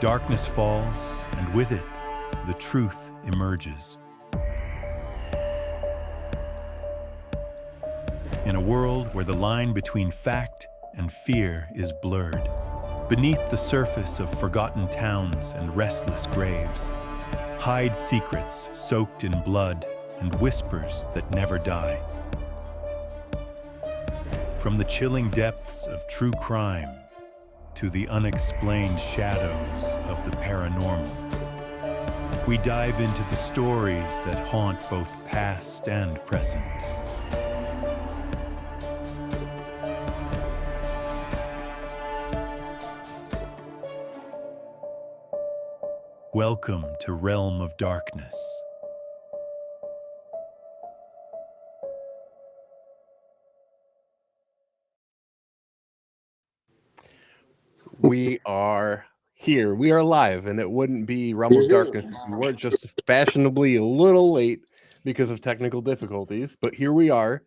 Darkness falls, and with it, the truth emerges. In a world where the line between fact and fear is blurred, beneath the surface of forgotten towns and restless graves, hide secrets soaked in blood and whispers that never die. From the chilling depths of true crime to the unexplained shadows of the paranormal, we dive into the stories that haunt both past and present. Welcome to Realm of Darkness. We are here. We are live, and it wouldn't be Realm of Darkness if we weren't just fashionably a little late because of technical difficulties. But here we are,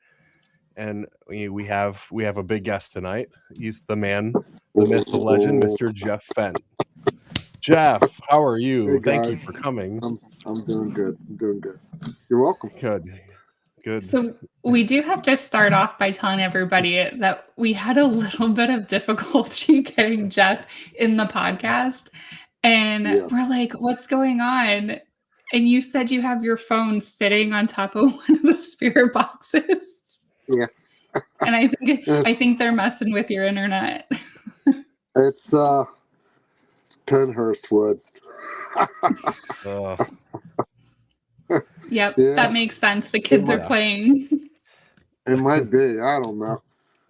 and we have a big guest tonight. He's the man, the myth, the legend, Mr. Jeff Fent. Jeff, how are you? Hey, Thank you for coming. I'm doing good. I'm doing good. You're welcome. Good. So we do have to start off by telling everybody that we had a little bit of difficulty getting Jeff in the podcast. And we're like, what's going on? And you said you have your phone sitting on top of one of the spirit boxes. Yeah. And I think they're messing with your internet. It's Penhurst wood. Yep, that makes sense. The kids are playing. It might be. I don't know.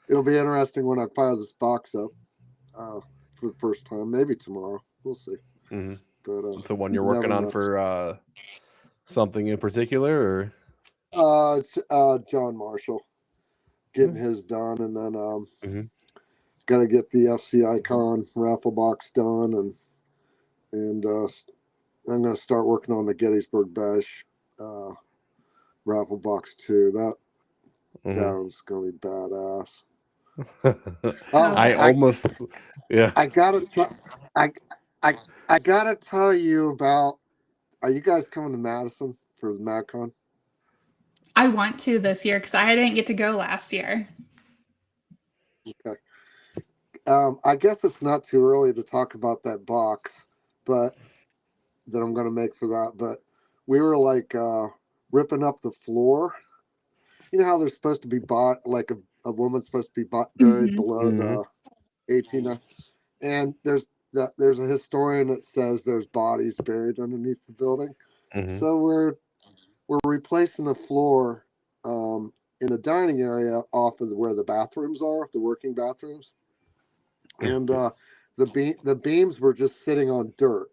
It'll be interesting when I fire this box up for the first time. Maybe tomorrow. We'll see. Mm-hmm. But it's the one you're working on for something in particular, or it's John Marshall getting his done, and then got to get the FC Icon raffle box done, and I'm going to start working on the Gettysburg Bash raffle box too. That one's going to be badass. I gotta tell you about. Are you guys coming to Madison for the MadCon? I want to this year because I didn't get to go last year. Okay. I guess it's not too early to talk about that box, but that I'm going to make for that. But we were like ripping up the floor. You know how they're supposed to be bought, like a woman's supposed to be buried below the 18. And there's a historian that says there's bodies buried underneath the building. So we're replacing the floor in the dining area off of where the bathrooms are, the working bathrooms. And the beams were just sitting on dirt.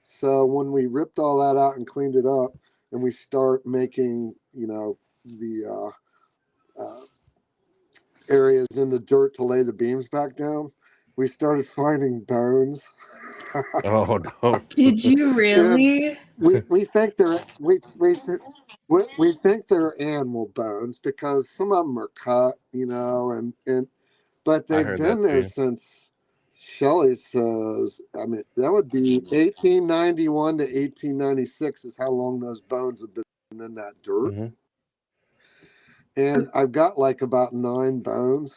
So when we ripped all that out and cleaned it up, and we start making, the areas in the dirt to lay the beams back down, we started finding bones. Oh no! Did you really? We think they're we think they're animal bones because some of them are cut, but they've been there since Shelley says. I mean, that would be 1891 to 1896 is how long those bones have been in that dirt. And I've got like about 9 bones.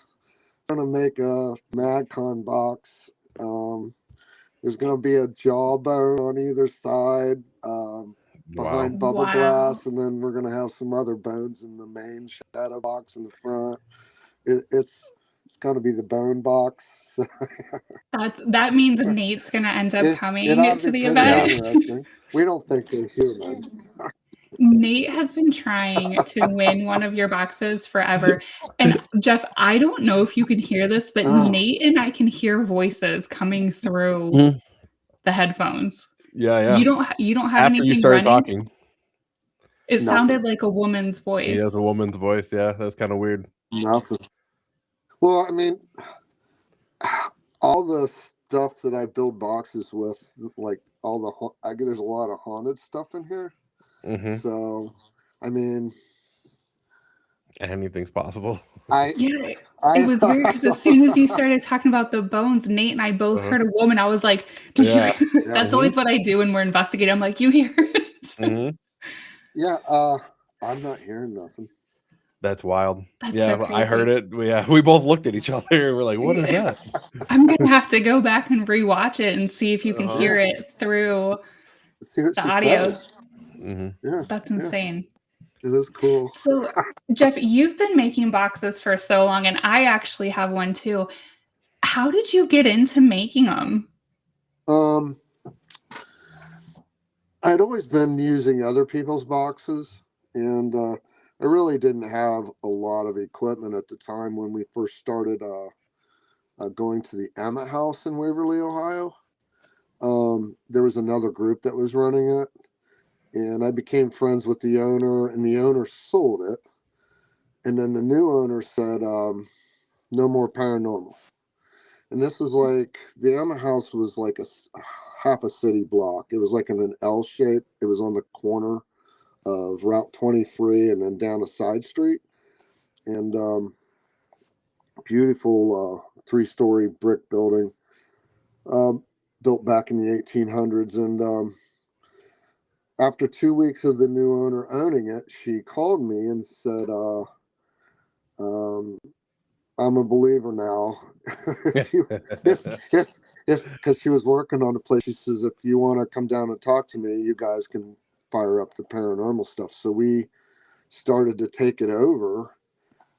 I'm gonna make a MadCon box. There's going to be a jawbone on either side behind bubble glass, and then we're going to have some other bones in the main shadow box in the front. It's going to be the bone box. That means Nate's going to end up coming to the event. We don't think they're human. Nate has been trying to win one of your boxes forever. And Jeff, I don't know if you can hear this, but Nate and I can hear voices coming through the headphones. Yeah. You don't have after anything you started running? talking. It sounded like a woman's voice. He has a woman's voice. Yeah, that's kind of weird. Nothing. Well, I mean, all the stuff that I build boxes with, like there's a lot of haunted stuff in here. So, I mean, Anything's possible. It was weird because as soon as you started talking about the bones, Nate and I both heard a woman. I was like, did you? That's always what I do when we're investigating. I'm like, you hear it? Yeah, I'm not hearing nothing. That's wild. That's yeah, so I heard it. We both looked at each other and we're like, what is that? I'm going to have to go back and rewatch it and see if you can hear it through the audio. Yeah, that's insane. It is cool. So, Jeff, you've been making boxes for so long, and I actually have one too. How did you get into making them? I'd always been using other people's boxes, and I really didn't have a lot of equipment at the time when we first started going to the Emmett House in Waverly, Ohio. There was another group that was running it, and I became friends with the owner, and the owner sold it. And then the new owner said, no more paranormal. And this was like, the Emmett House was like half a city block. It was like in an L shape. It was on the corner of Route 23 and then down a side street. And beautiful 3-story brick building built back in the 1800s. And after 2 weeks of the new owner owning it, she called me and said, I'm a believer now. Because she was working on the place, she says, if you want to come down and talk to me, you guys can fire up the paranormal stuff. So we started to take it over,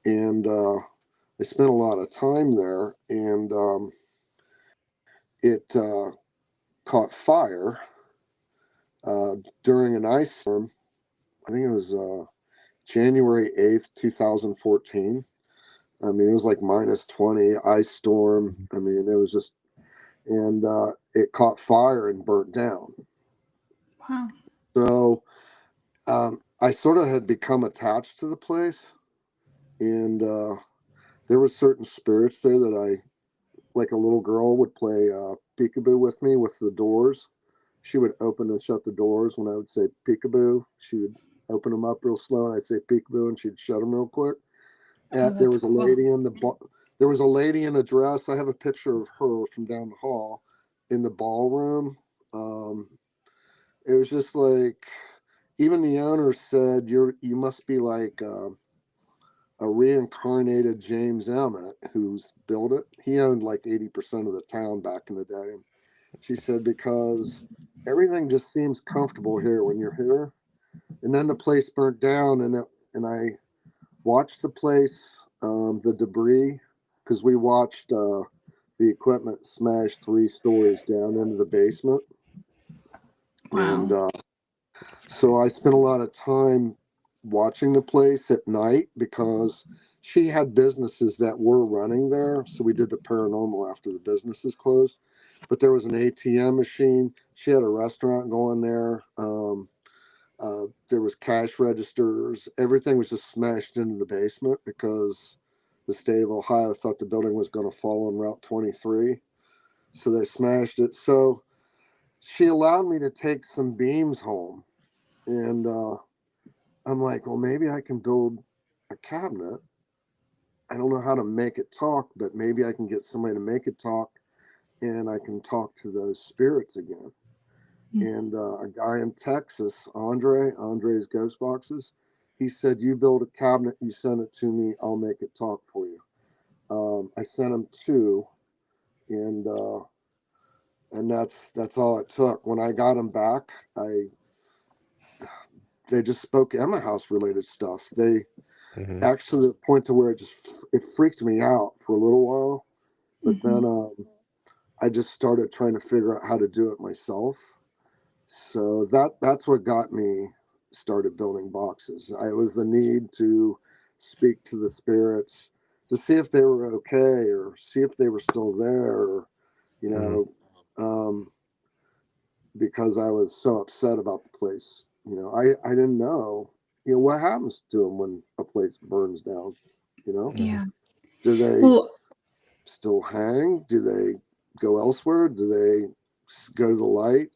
and I spent a lot of time there, and it caught fire during an ice storm. I think it was January 8th, 2014. I mean, it was like minus 20, ice storm. I mean, it was just, and it caught fire and burnt down. Wow. So I sort of had become attached to the place, and there were certain spirits there that like a little girl would play peekaboo with me with the doors. She would open and shut the doors when I would say peekaboo. She would open them up real slow, and I'd say peekaboo, and she'd shut them real quick. There was a lady in there was a lady in a dress. I have a picture of her from down the hall in the ballroom. It was just like, even the owner said, you must be like a reincarnated James Emmett who's built it. He owned like 80% of the town back in the day. She said, because everything just seems comfortable here when you're here. And then the place burnt down, and I watched the place, the debris, because we watched the equipment smash 3 stories down into the basement. Wow. And so I spent a lot of time watching the place at night, because she had businesses that were running there. So we did the paranormal after the businesses closed. But there was an ATM machine. She had a restaurant going there. There was cash registers. Everything was just smashed into the basement because the state of Ohio thought the building was going to fall on Route 23. So they smashed it. So she allowed me to take some beams home. And I'm like, well, maybe I can build a cabinet. I don't know how to make it talk, but maybe I can get somebody to make it talk, and I can talk to those spirits again. And a guy in Texas, Andre's Ghost Boxes, he said, you build a cabinet, you send it to me, I'll make it talk for you. I sent him 2, and that's all it took. When I got him back, they just spoke Emma House related stuff. They actually, the point to where it freaked me out for a little while, but then I just started trying to figure out how to do it myself. So that's what got me started building boxes. It was the need to speak to the spirits to see if they were okay, or see if they were still there, or, you know, because I was so upset about the place. You know, I didn't know, you know, what happens to them when a place burns down, you know? Yeah. Do they still hang? Do they go elsewhere? Do they go to the light?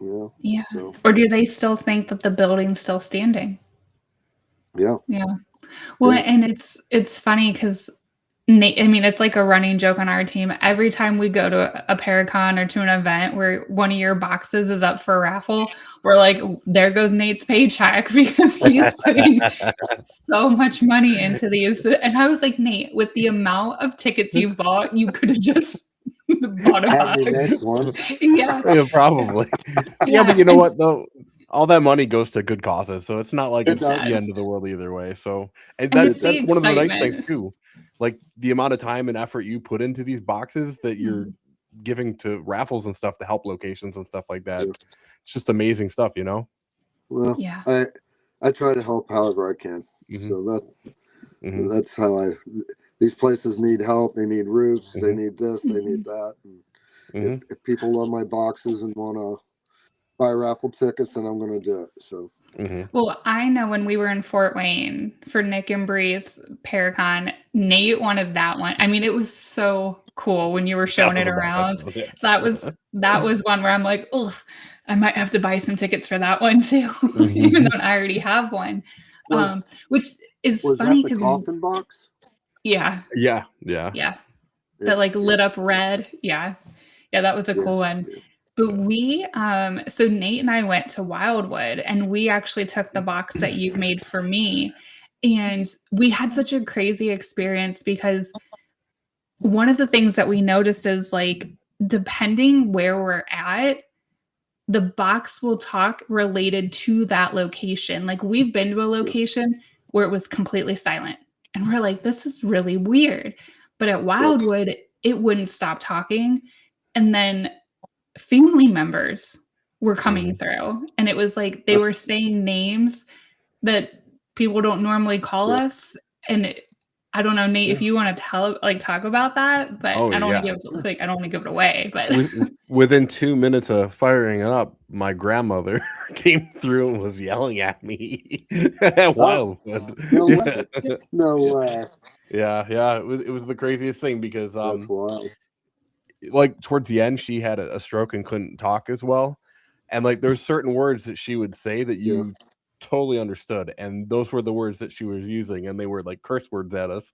You know? Yeah. So, Or do they still think that the building's still standing? yeah. Yeah. Well, and it's funny because Nate, I mean, it's like a running joke on our team. Every time we go to a Paracon or to an event where one of your boxes is up for raffle, we're like, there goes Nate's paycheck because he's putting so much money into these. And I was like, Nate, with the amount of tickets you've bought, you could have just bought a box. Yeah, probably. Yeah, but you know what though? All that money goes to good causes, so it's not like it's the end of the world either way. So that's one of the nice things too. Like the amount of time and effort you put into these boxes that you're giving to raffles and stuff to help locations and stuff like that. It's just amazing stuff, you know? Well, I try to help however I can. So that's how these places need help. They need roofs. They need this. They need that. And if people love my boxes and want to buy raffle tickets, then I'm going to do it. So. Well, I know when we were in Fort Wayne for Nick and Bree's Paracon, Nate wanted that one. I mean, it was so cool when you were showing it around. That was one where I'm like, oh, I might have to buy some tickets for that one too, even though I already have one. Which is funny because coffin box. Yeah. That like lit up red. Yeah, that was a cool one. But we, so Nate and I went to Wildwood and we actually took the box that you made for me. And we had such a crazy experience because one of the things that we noticed is like, depending where we're at, the box will talk related to that location. Like we've been to a location where it was completely silent. And we're like, this is really weird. But at Wildwood, it wouldn't stop talking. And then family members were coming through, and it was like they were saying names that people don't normally call us. And I don't know, Nate, if you want to talk about that, but I don't want to give it away. But within 2 minutes of firing it up, my grandmother came through and was yelling at me at Wildwood. No way. Yeah. It was the craziest thing because that's wild. Like towards the end, she had a stroke and couldn't talk as well. And like there's certain words that she would say that you totally understood. And those were the words that she was using, and they were like curse words at us.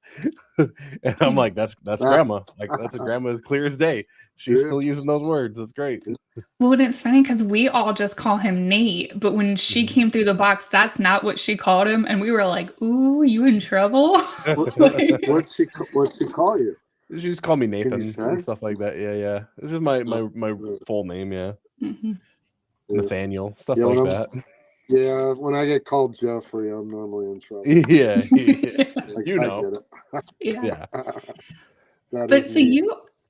And I'm like, that's grandma. Like that's a grandma as clear as day. She's still using those words. That's great. Well, and it's funny because we all just call him Nate, but when she came through the box, that's not what she called him. And we were like, ooh, you in trouble? What'd she call you? She just called me Nathan and stuff like that. Yeah. This is my full name. Nathaniel, stuff like that. Yeah, when I get called Jeffrey, I'm normally in trouble. Yeah. Like, you know. Yeah. But so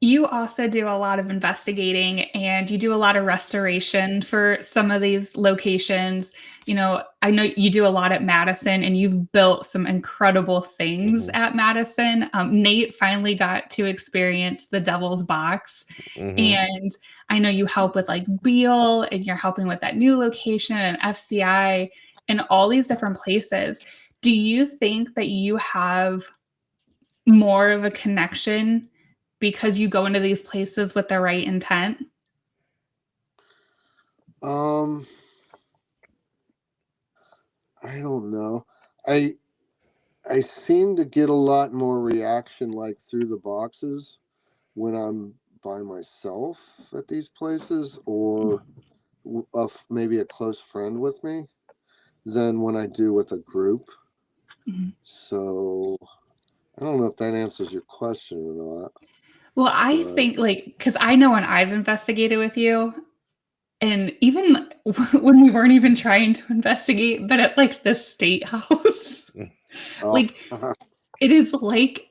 you also do a lot of investigating, and you do a lot of restoration for some of these locations. You know, I know you do a lot at Madison, and you've built some incredible things at Madison. Nate finally got to experience the Devil's Box, and I know you help with like Beale, and you're helping with that new location and FCI and all these different places. Do you think that you have more of a connection because you go into these places with the right intent? I don't know. I seem to get a lot more reaction like through the boxes when I'm by myself at these places, or maybe a close friend with me, than when I do with a group. So I don't know if that answers your question or not. Well, I think because I know when I've investigated with you, and even when we weren't even trying to investigate, but at like the state house, it is like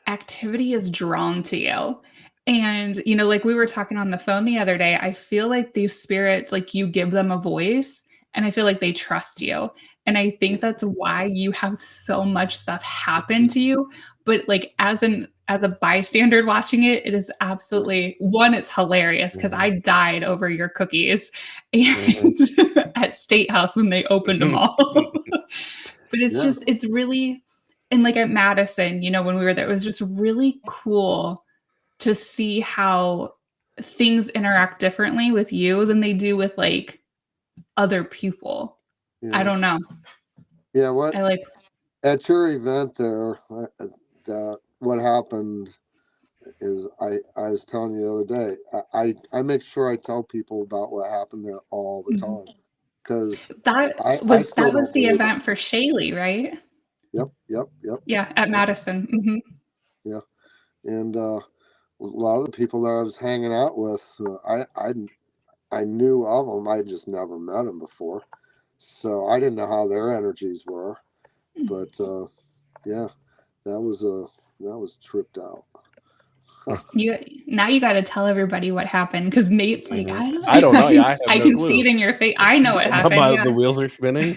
activity is drawn to you. And, you know, like we were talking on the phone the other day, I feel like these spirits, like you give them a voice, and I feel like they trust you. And I think that's why you have so much stuff happen to you. But like as a bystander watching it, it is absolutely it's hilarious because I died over your cookies and at State House when they opened them all. But it's really, and like at Madison, you know, when we were there, it was just really cool to see how things interact differently with you than they do with like other people. I don't know. Yeah, what at your event there, what happened is I was telling you the other day, I make sure I tell people about what happened there all the time, because That I was still don't the believe it. event for Shaylee, right? Yep. Yeah, at Madison. Yeah, and a lot of the people that I was hanging out with, I knew of them. I just never met them before, so I didn't know how their energies were. But yeah, that was tripped out. You got to tell everybody what happened, because Nate's like, I don't know. Yeah, I have I no can clue. see it in your face. I know what happened. The wheels are spinning.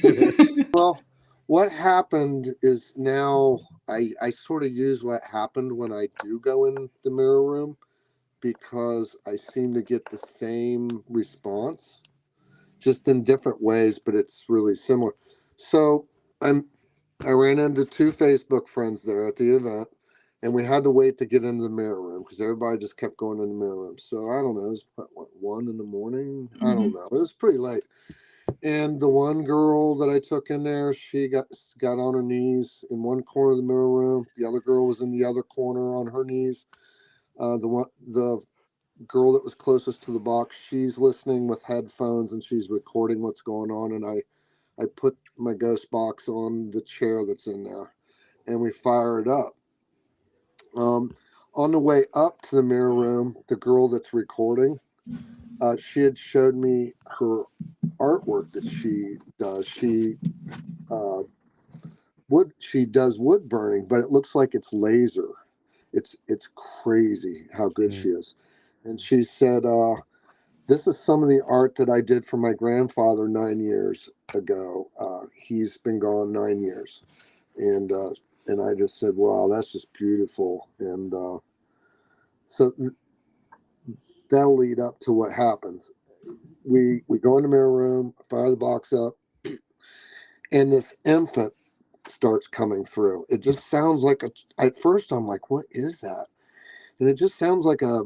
Well, what happened is now I sort of use what happened when I do go in the mirror room, because I seem to get the same response, just in different ways, but it's really similar. So I ran into 2 Facebook friends there at the event, and we had to wait to get into the mirror room because everybody just kept going in the mirror room. So I don't know, it was what 1 in the morning? I don't know. It was pretty late. And the one girl that I took in there, she got on her knees in one corner of the mirror room. The other girl was in the other corner on her knees. The girl that was closest to the box, she's listening with headphones and she's recording what's going on. And I put my ghost box on the chair that's in there, and we fire it up. On the way up to the mirror room, the girl that's recording, she had showed me her artwork that she does. She does wood burning, but it looks like it's laser. It's crazy how good she is. And she said, this is some of the art that I did for my grandfather 9 years ago. He's been gone 9 years. And I just said, wow, that's just beautiful. And so that'll lead up to what happens. We go in the mirror room, fire the box up, and this infant starts coming through. It just sounds like at first I'm like, what is that? And it just sounds like a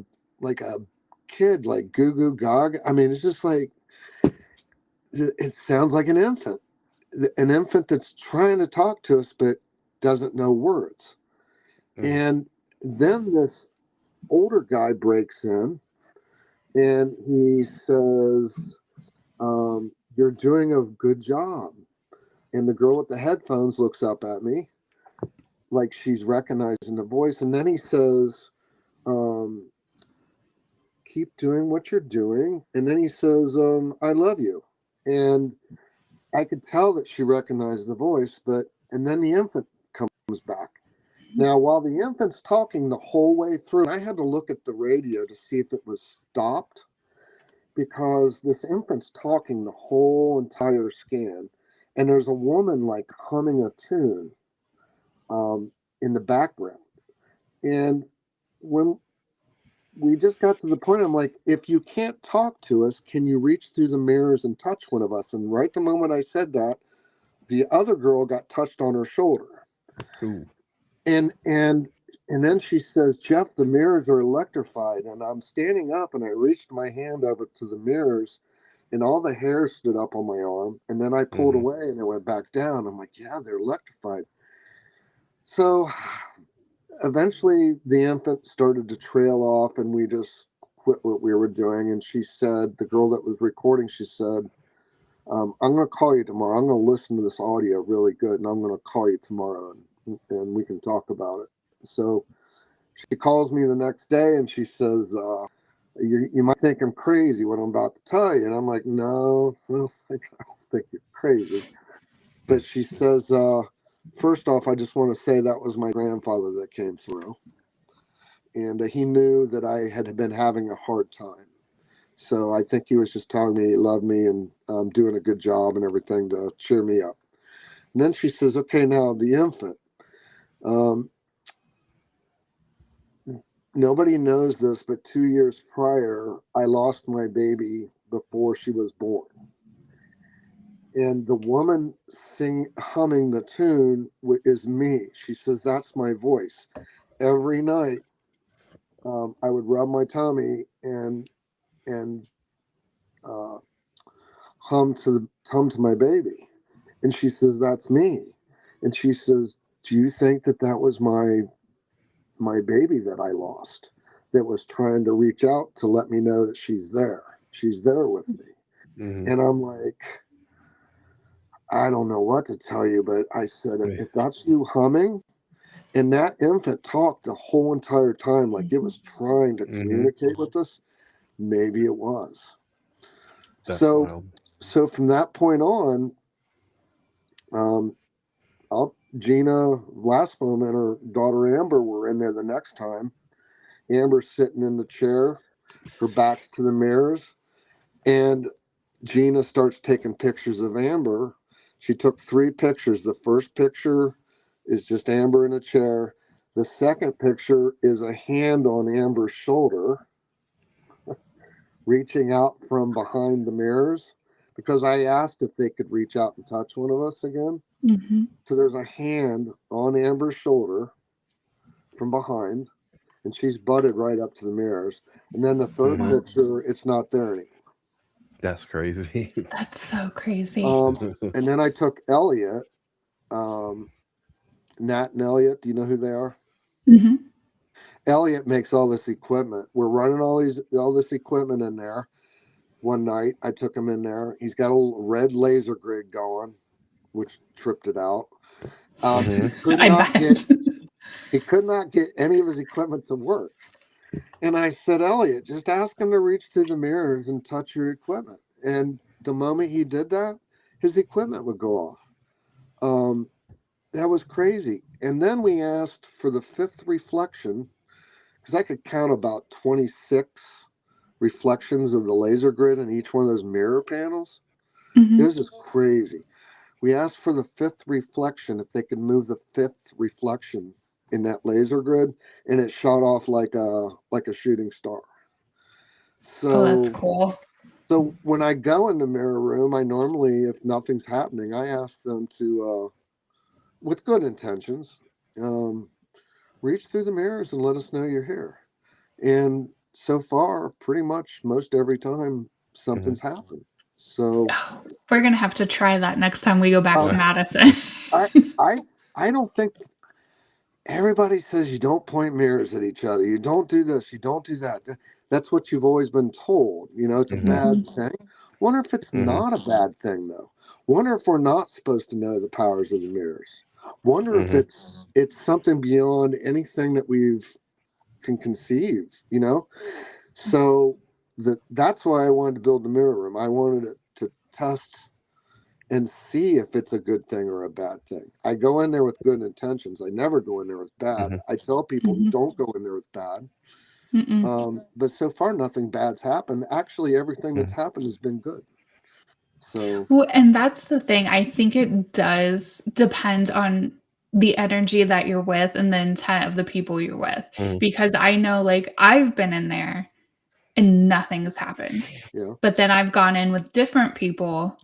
kid, like goo goo gog. I mean, it's just like, it sounds like an infant that's trying to talk to us but doesn't know words. And then this older guy breaks in and he says, you're doing a good job. And the girl with the headphones looks up at me like she's recognizing the voice. And then he says, keep doing what you're doing. And then he says, I love you. And I could tell that she recognized the voice, and then the infant comes back. Now, while the infant's talking the whole way through, I had to look at the radio to see if it was stopped, because this infant's talking the whole entire scan. And there's a woman like humming a tune in the background. And when we just got to the point, I'm like, if you can't talk to us, can you reach through the mirrors and touch one of us? And right the moment I said that, the other girl got touched on her shoulder. Ooh. And then she says, Jeff, the mirrors are electrified. And I'm standing up and I reached my hand over to the mirrors and all the hair stood up on my arm. And then I pulled away and it went back down. I'm like, yeah, they're electrified. So eventually the infant started to trail off and we just quit what we were doing. And she said, the girl that was recording, she said, I'm going to call you tomorrow. I'm going to listen to this audio really good, and I'm going to call you tomorrow, and we can talk about it. So she calls me the next day, and she says, you might think I'm crazy what I'm about to tell you. And I'm like, no, I don't think you're crazy. But she says, first off, I just want to say that was my grandfather that came through. And he knew that I had been having a hard time. So I think he was just telling me he loved me and doing a good job and everything to cheer me up. And then she says, okay, now the infant. Nobody knows this, but 2 years prior, I lost my baby before she was born. And the woman humming the tune is me. She says, that's my voice. Every night, I would rub my tummy and hum to my baby. And she says, that's me. And she says, do you think that was my baby that I lost, that was trying to reach out to let me know that she's there with me? And I'm like, I don't know what to tell you, but I said, if that's you humming, and that infant talked the whole entire time like it was trying to communicate with us, maybe it was. That's so wild. So from that point on, Gina Glassbone and her daughter Amber were in there the next time. Amber's sitting in the chair, her back's to the mirrors, and Gina starts taking pictures of Amber. She took 3 pictures. The first picture is just Amber in a chair. The second picture is a hand on Amber's shoulder, reaching out from behind the mirrors, because I asked if they could reach out and touch one of us again. So there's a hand on Amber's shoulder from behind, and she's butted right up to the mirrors. And then the third picture, it's not there anymore. That's crazy. That's so crazy. And then I took Elliot, Nat and Elliot. Do you know who they are? Elliot makes all this equipment. We're running all this equipment in there. One night, I took him in there. He's got a little red laser grid going, which tripped it out. He could not get any of his equipment to work. And I said, Elliot, just ask him to reach through the mirrors and touch your equipment. And the moment he did that, his equipment would go off. That was crazy. And then we asked for the 5th reflection, because I could count about 26 reflections of the laser grid in each one of those mirror panels. It was just crazy. We asked for the 5th reflection, if they could move the 5th reflection in that laser grid, and it shot off like a shooting star. So that's cool. So when I go in the mirror room, I normally, if nothing's happening, I ask them to, with good intentions, reach through the mirrors and let us know you're here. And so far, pretty much most every time, something's happened. So we're gonna have to try that next time we go back to Madison. I don't think. Everybody says you don't point mirrors at each other. You don't do this. You don't do that. That's what you've always been told. It's a bad thing. Wonder if it's not a bad thing, though. Wonder if we're not supposed to know the powers of the mirrors. Wonder if it's something beyond anything that we've can conceive. So that's why I wanted to build the mirror room. I wanted it to test and see if it's a good thing or a bad thing. I go in there with good intentions. I never go in there with bad. I tell people don't go in there with bad. But so far, nothing bad's happened. Actually, everything that's happened has been good. So, well, and that's the thing. I think it does depend on the energy that you're with and the intent of the people you're with. Because I know, like, I've been in there and nothing's happened. Yeah. But then I've gone in with different people.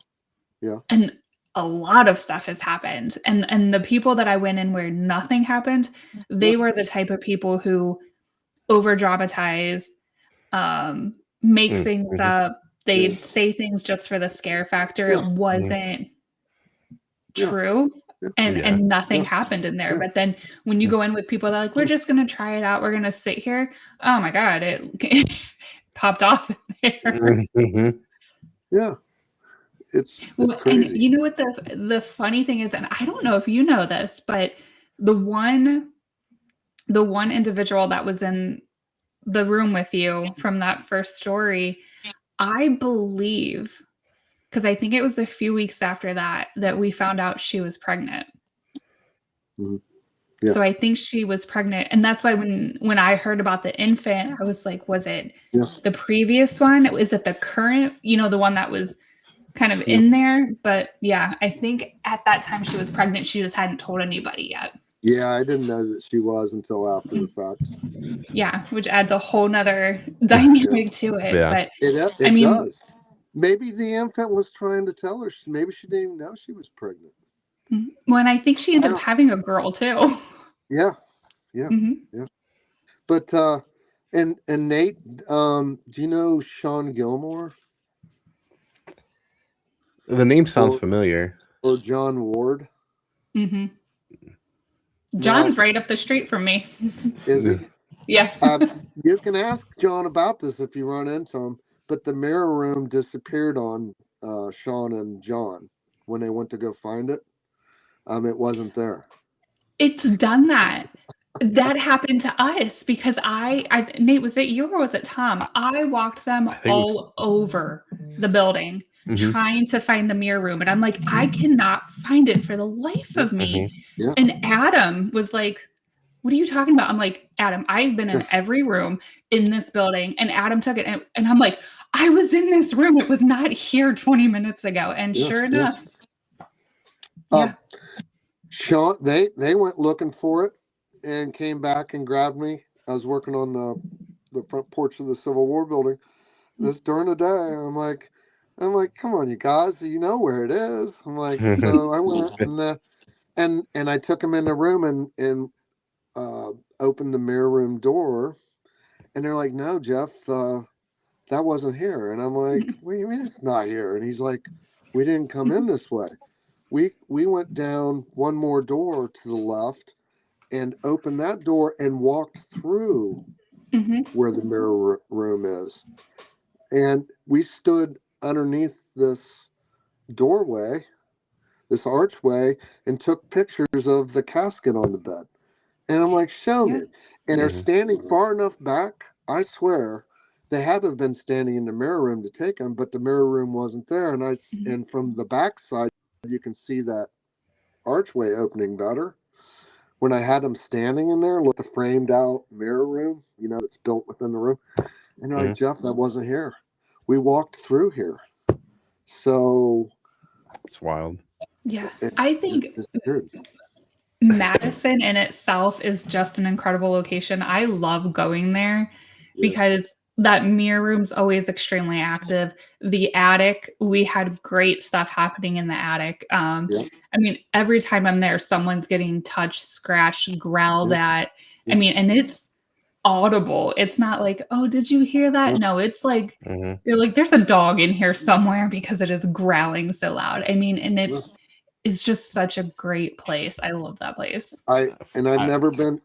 Yeah. And a lot of stuff has happened. And the people that I went in where nothing happened, they were the type of people who over dramatize, make things up. They'd say things just for the scare factor. It wasn't true. And nothing happened in there. But then when you go in with people that are like, we're just going to try it out. We're going to sit here. Oh my God, it popped off in there. Yeah. It's crazy. And you know what the funny thing is, and I don't know if you know this, but the one individual that was in the room with you from that first story, I believe, because I think it was a few weeks after that we found out she was pregnant. Yeah. So I think she was pregnant, and that's why when I heard about the infant, I was like, was it the previous one? Is it the current? The one that was kind of in there, but yeah, I think at that time she was pregnant. She just hadn't told anybody yet. Yeah, I didn't know that she was until after the fact. Yeah, which adds a whole nother dynamic to it. Yeah. But it does. Maybe the infant was trying to tell her. Maybe she didn't even know she was pregnant. Well, and I think she ended up having a girl too. Yeah. Yeah. But and Nate, do you know Sean Gilmore? The name sounds familiar. Or John Ward? John's right up the street from me. Is he? Yeah. You can ask John about this if you run into him, but the mirror room disappeared on Sean and John when they went to go find it. It wasn't there. It's done that. That happened to us because Nate, was it you or was it Tom? I walked them all over the building trying to find the mirror room. And I'm like, I cannot find it for the life of me. Yeah. And Adam was like, what are you talking about? I'm like, Adam, I've been in every room in this building. And Adam took it. And I'm like, I was in this room. It was not here 20 minutes ago. And sure enough. Yeah. Sean, they went looking for it and came back and grabbed me. I was working on the front porch of the Civil War building. This during the day, I'm like, come on, you guys, you know where it is. I'm like, so I went and I took them in the room and opened the mirror room door, and they're like, no, Jeff, that wasn't here. And I'm like, what do you mean it's not here? And he's like, we didn't come in this way. We went down one more door to the left and opened that door and walked through where the mirror room is. And we stood underneath this doorway, this archway, and took pictures of the casket on the bed. And I'm like, show me. And they're standing far enough back, I swear, they had to have been standing in the mirror room to take them, but the mirror room wasn't there. And and from the back side, you can see that archway opening better. When I had them standing in there, look, the framed out mirror room, that's built within the room. And they're like, Jeff, that wasn't here. We walked through here. So it's wild. Yeah. I think Madison in itself is just an incredible location. I love going there because that mirror room's always extremely active. The attic, we had great stuff happening in the attic. I mean, every time I'm there, someone's getting touched, scratched, growled at. I mean, and it's audible. It's not like, oh, did you hear that? No, it's like, you're like, there's a dog in here somewhere because it is growling so loud. I mean, and it's just such a great place. I love that place. I've never been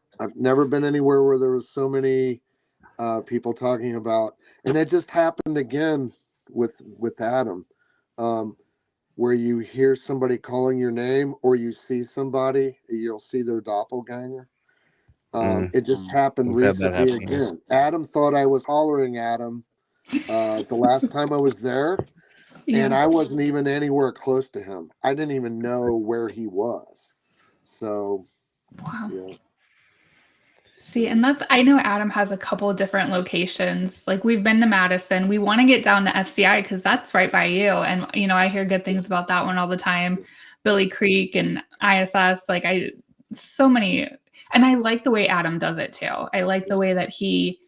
anywhere where there was so many people talking about, and it just happened again with Adam, where you hear somebody calling your name or you see somebody, you'll see their doppelganger. It just happened recently again. Adam thought I was hollering at him the last time I was there, and I wasn't even anywhere close to him. I didn't even know where he was. So, wow. Yeah. See, and I know Adam has a couple of different locations. Like we've been to Madison. We want to get down to FCI because that's right by you. And, I hear good things about that one all the time. Billy Creek and ISS. So many. And I like the way Adam does it too. I like the way that he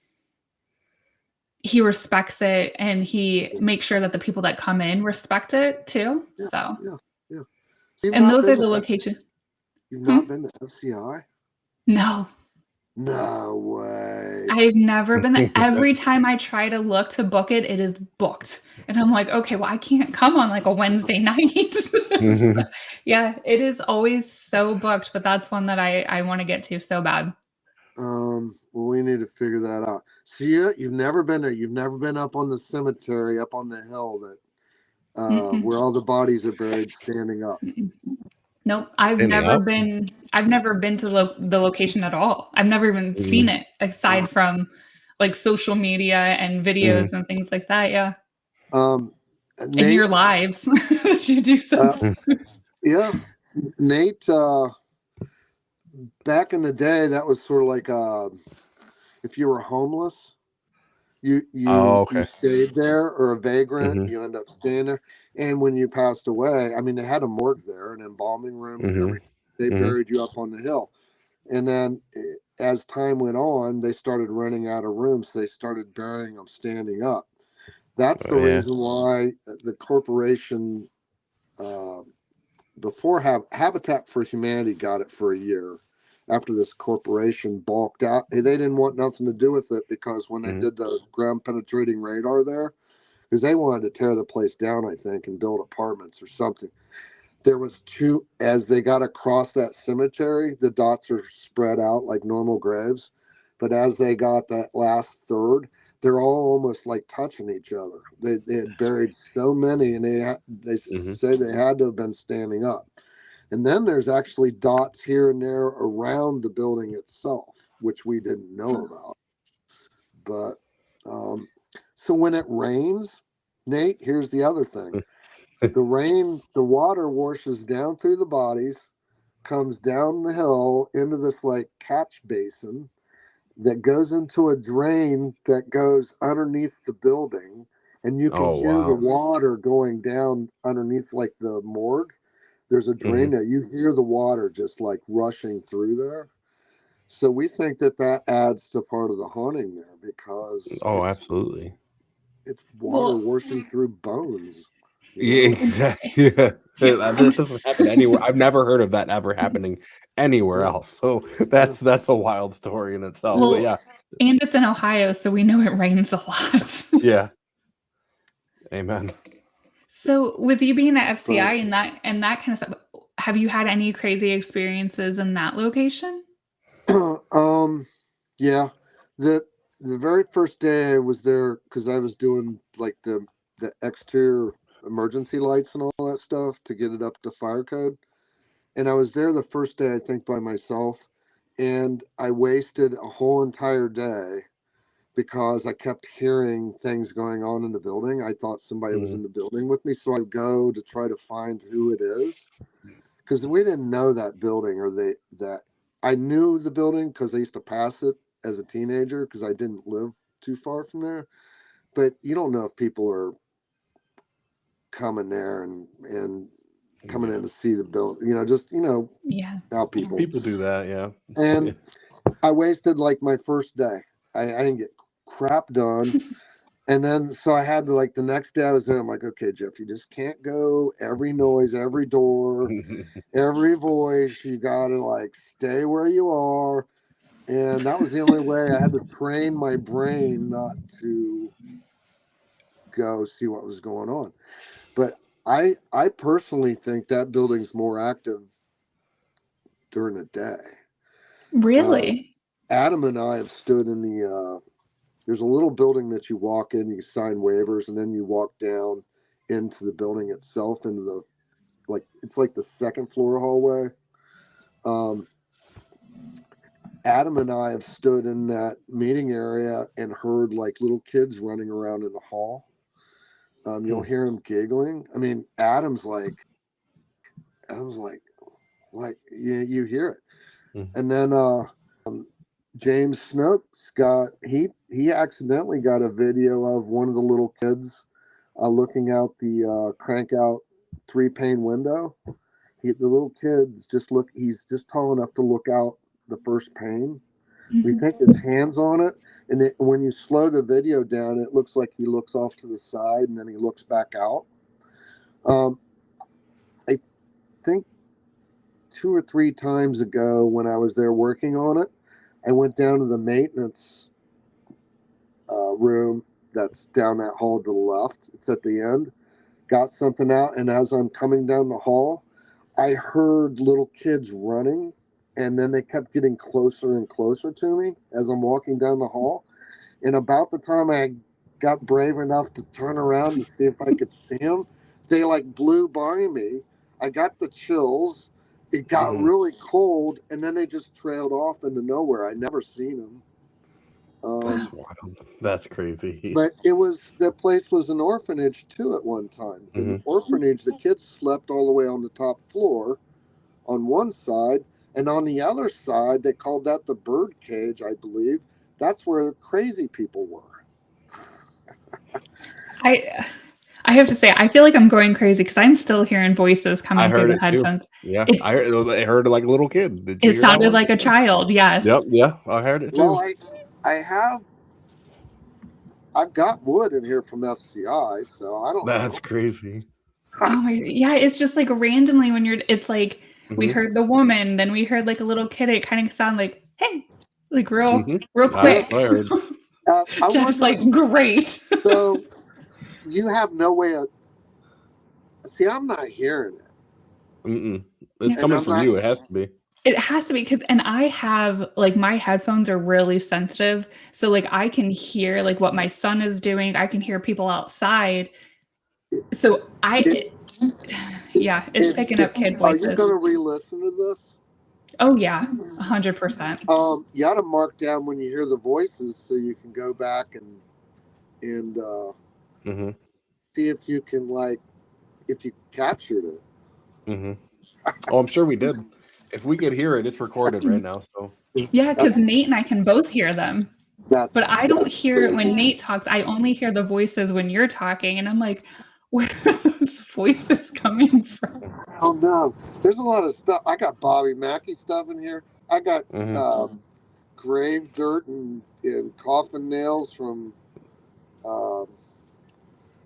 respects it and he makes sure that the people that come in respect it too. Yeah. And those are the locations. You've not been to FCI? No. No way. I've never been there. Every time I try to look to book it, it is booked. And I'm like, okay, well, I can't come on a Wednesday night. So, yeah, it is always so booked, but that's one that I want to get to so bad. Well, we need to figure that out. See, you've never been there. You've never been up on the cemetery, up on the hill that where all the bodies are buried standing up. Nope, I've never been to the location at all. I've never even seen it aside from social media and videos and things like that. Yeah. In your lives that you do sometimes. Nate, back in the day, that was sort of like if you were homeless, you stayed there, or a vagrant, you end up staying there. And when you passed away, I mean, they had a morgue there, an embalming room, and everything. They buried you up on the hill. And then as time went on, they started running out of rooms. So they started burying them standing up. That's the reason why the corporation, before Habitat for Humanity got it for a year. After this corporation balked out, they didn't want nothing to do with it because when they did the ground penetrating radar there, because they wanted to tear the place down, I think, and build apartments or something. there was two, as they got across that cemetery, the dots are spread out like normal graves. But as they got that last third, they're all almost like touching each other. They had buried so many, and they say they had to have been standing up. And then there's actually dots here and there around the building itself, which we didn't know about. But so when it rains, Nate, here's the other thing. The water washes down through the bodies, comes down the hill into this like catch basin that goes into a drain that goes underneath the building, and you can hear the water going down underneath like the morgue. There's a drain there. You hear the water just like rushing through there. So we think that adds to part of the haunting there, because absolutely, it's water washing through bones. Yeah, exactly. That doesn't happen anywhere. I've never heard of that ever happening anywhere else. So that's a wild story in itself. Well, but yeah, and it's in Ohio, so we know it rains a lot. Yeah. Amen. So with you being at FCI and that kind of stuff, have you had any crazy experiences in that location? Yeah. The very first day I was there, because I was doing like the exterior emergency lights and all that stuff to get it up to fire code. And I was there the first day, I think, by myself. And I wasted a whole entire day because I kept hearing things going on in the building. I thought somebody was in the building with me. So I go to try to find who it is, because we didn't know that building, or that I knew the building because I used to pass it as a teenager, because I didn't live too far from there. But you don't know if people are coming there and coming in to see the building, how people do that. Yeah. And I wasted like my first day. I didn't get crap done. And then, so I had to, like, the next day I was there, I'm like, okay, Jeff, you just can't go every noise, every door, every voice. You got to, like, stay where you are. And that was the only way. I had to train my brain not to go see what was going on. But I personally think that building's more active during the day. Really? Adam and I have stood in there's a little building that you walk in, you sign waivers, and then you walk down into the building itself, into it's like the second floor hallway. Adam and I have stood in that meeting area and heard like little kids running around in the hall. You'll hear them giggling. I mean, Adam's like, you hear it. And then James Snooks he accidentally got a video of one of the little kids looking out the crank out 3-pane window. The little kid's he's just tall enough to look out the first pane. We think his hand's on it, and when you slow the video down, it looks like he looks off to the side and then he looks back out. I think 2 or 3 times ago when I was there working on it, I went down to the maintenance room that's down that hall to the left. It's at the end. Got something out, and as I'm coming down the hall, I heard little kids running, and then they kept getting closer and closer to me as I'm walking down the hall. And about the time I got brave enough to turn around to see if I could see them, they like blew by me. I got the chills. It got really cold, and then they just trailed off into nowhere. I never seen them. That's wild. That's crazy. But that place was an orphanage too at one time. The orphanage, the kids slept all the way on the top floor on one side, and on the other side, they called that the bird cage, I believe. That's where crazy people were. I have to say, I feel like I'm going crazy because I'm still hearing voices coming through the headphones. Too. Yeah, I heard it like a little kid. It sounded like a child. Yes. Yep. Yeah, I heard it too. Well, I've got wood in here from FCI, so I don't know. That's crazy. Oh my, yeah, it's just like randomly when it's like we heard the woman, then we heard like a little kid. It kind of sounded like, hey, like real quick. Just like great. So you have no way of. See, I'm not hearing it. It's coming from you. It has to be. It has to be and I have like my headphones are really sensitive. So like I can hear like what my son is doing. I can hear people outside. So it's picking up kid voices. Are you going to re-listen to this? Oh yeah, 100%. You ought to mark down when you hear the voices so you can go back and see if you can if you captured it. Oh, I'm sure we did. If we could hear it, it's recorded right now. So yeah, because Nate and I can both hear them. But I don't hear it when Nate talks. I only hear the voices when you're talking, and I'm like, where are those voices coming from? Oh no, there's a lot of stuff. I got Bobby Mackey stuff in here. I got grave dirt and coffin nails from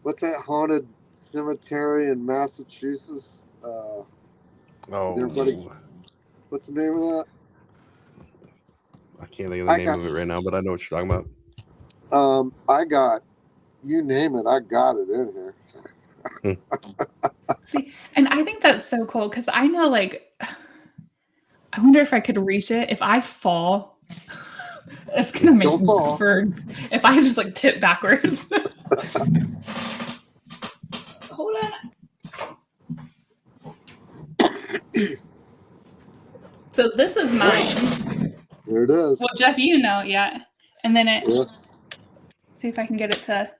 what's that haunted cemetery in Massachusetts? Everybody, what's the name of that? I can't think of the name of it right now, but I know what you're talking about. I got, you name it, I got it in here. See, and I think that's so cool because I know, like, I wonder if I could reach it. If I fall, it's gonna make me for if I just like tip backwards. Hold on. So this is mine. There it is. Well, Jeff, you know, yeah. And then see if I can get it to.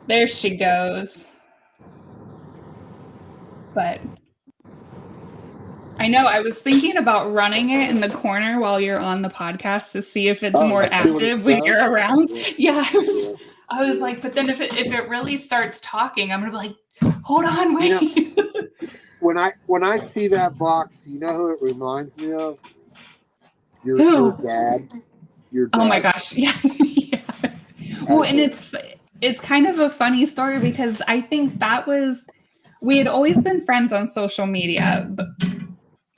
There she goes. But I know I was thinking about running it in the corner while you're on the podcast to see if it's more active when you're around. Yeah, I was like, but then if it really starts talking, I'm gonna be like, hold on, wait. You know, when I see that box, you know who it reminds me of? Your dad. Your dad. Oh my gosh, yeah. Well, and it's kind of a funny story because I think we had always been friends on social media, but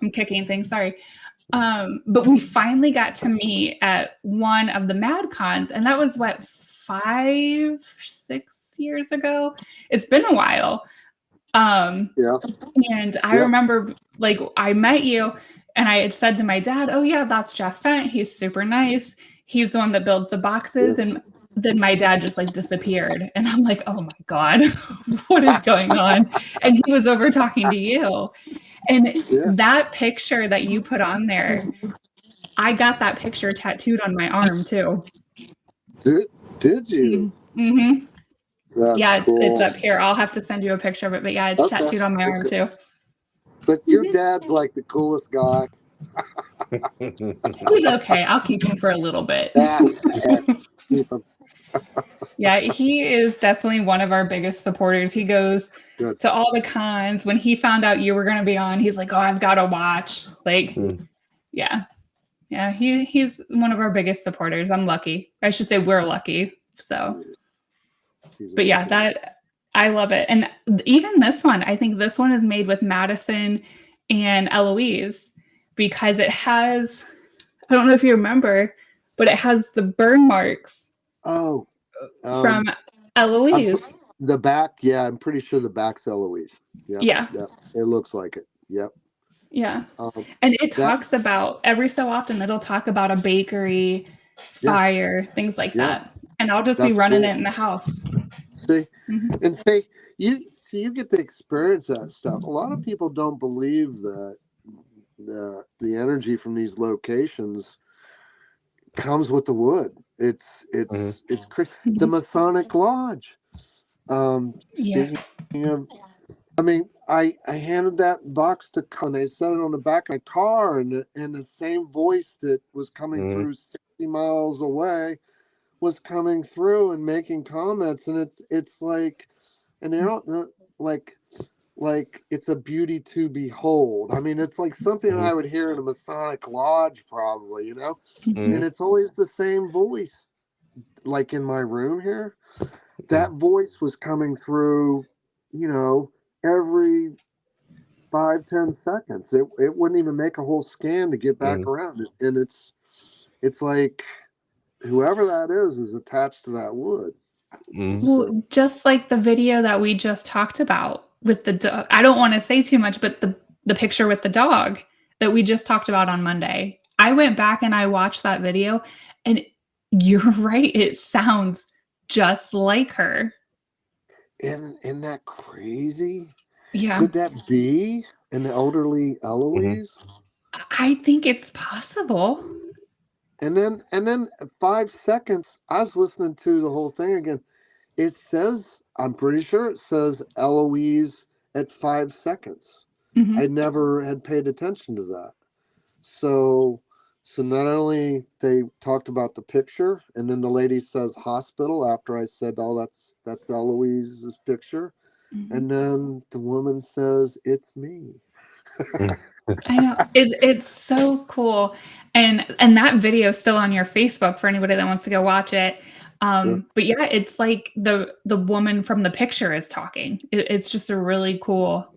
I'm kicking things, sorry. But we finally got to meet at one of the Mad Cons, and that was 5-6 years ago. It's been a while. And I remember like I met you and I had said to my dad, oh yeah, that's Jeff Fent. He's super nice. He's the one that builds the boxes. And then my dad just like disappeared. And I'm like, oh my God, what is going on? And he was over talking to you. And that picture that you put on there, I got that picture tattooed on my arm too. Did you? Mm-hmm. That's cool. It's up here. I'll have to send you a picture of it. But yeah, it's tattooed on my arm too. But your dad's like the coolest guy. He's okay. I'll keep him for a little bit. Keep him. Yeah, he is definitely one of our biggest supporters. He goes to all the cons. When he found out you were going to be on, he's like, oh, I've got to watch. Like, yeah, he's one of our biggest supporters. I'm lucky. I should say we're lucky. So, but yeah, that I love it. And even this one, I think this one is made with Madison and Eloise because it has, I don't know if you remember, but it has the burn marks. Oh, from Eloise. The back, I'm pretty sure the back's Eloise. Yeah, it looks like it. Yep. Yeah, and it talks about every so often it'll talk about a bakery, fire, things like that, and I'll just be running it in the house. See, and you get to experience that stuff. A lot of people don't believe that the energy from these locations comes with the wood. It's the Masonic Lodge. Speaking of, I mean, I handed that box to Con. They set it on the back of my car, and the same voice that was coming through 60 miles away was coming through and making comments, and it's like, and they don't like it's a beauty to behold. I mean, it's like something I would hear in a Masonic Lodge, probably, and it's always the same voice. Like in my room here, that voice was coming through, every 5-10 seconds. It wouldn't even make a whole scan to get back around it. And it's like whoever that is attached to that wood. Well, just like the video that we just talked about, the I don't want to say too much, but the picture with the dog that we just talked about on Monday. I went back and I watched that video, and you're right. It sounds just like her. Isn't that crazy? Yeah. Could that be an elderly Eloise? I think it's possible. And then 5 seconds, I was listening to the whole thing again. It says, I'm pretty sure it says Eloise at 5 seconds. Mm-hmm. I never had paid attention to that. So not only they talked about the picture, and then the lady says hospital after I said, oh, that's Eloise's picture. Mm-hmm. And then the woman says, it's me. I know. It's so cool. And that video is still on your Facebook for anybody that wants to go watch it. But yeah, it's like the woman from the picture is talking. It's just a really cool,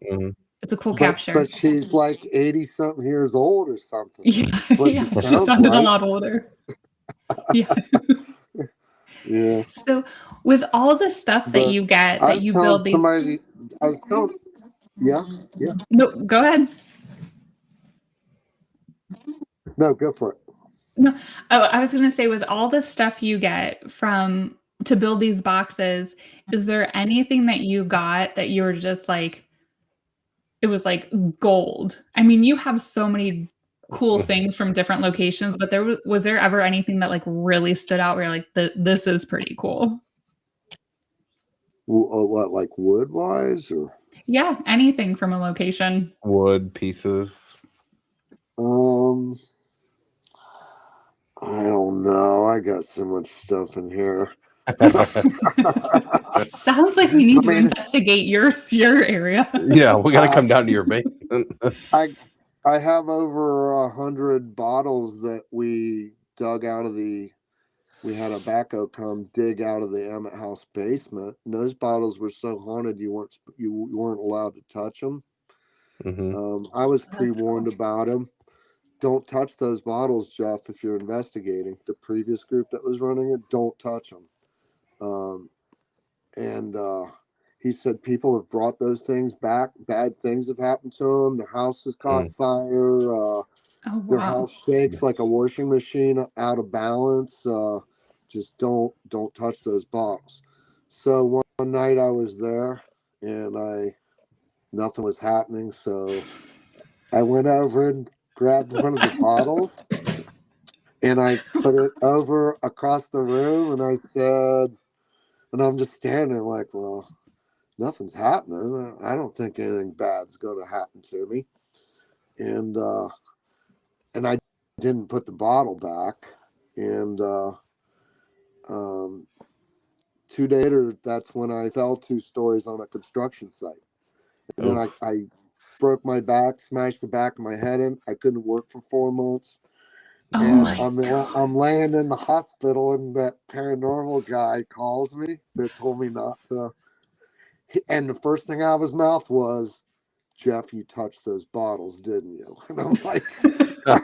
it's a cool capture. But she's like 80 something years old or something. Yeah, yeah. She sounded a lot older. Yeah. Yeah. So with all the stuff that you get, that you build these. Yeah. No, go ahead. No, go for it. No, I was going to say, with all the stuff you get to build these boxes, is there anything that you got that you were just like, it was like gold? I mean, you have so many cool things from different locations, but was there ever anything that like really stood out where you're like, this is pretty cool? What, like wood wise, or? Yeah, anything from a location. Wood pieces. I don't know. I got so much stuff in here. Sounds like we need to investigate your area. Yeah, we got to come down to your basement. I have over 100 bottles that we dug out of we had a backhoe come dig out of the Emmett House basement. And those bottles were so haunted you weren't allowed to touch them. Mm-hmm. I was pre-warned about them. Don't touch those bottles, Jeff, if you're investigating. The previous group that was running it, don't touch them. And he said people have brought those things back. Bad things have happened to them. Their house has caught fire. Their house shakes like a washing machine out of balance. Just don't touch those bottles. So one night I was there and nothing was happening. So I went over and grabbed one of the bottles and I put it over across the room and I said, and I'm just standing there like, well, nothing's happening. I don't think anything bad's going to happen to me. And I didn't put the bottle back. And 2 days later, that's when I fell 2 stories on a construction site. And then I broke my back, smashed the back of my head in. I couldn't work for 4 months. And I'm laying in the hospital, and that paranormal guy calls me that told me not to. And the first thing out of his mouth was, Jeff, you touched those bottles, didn't you? And I'm like, no.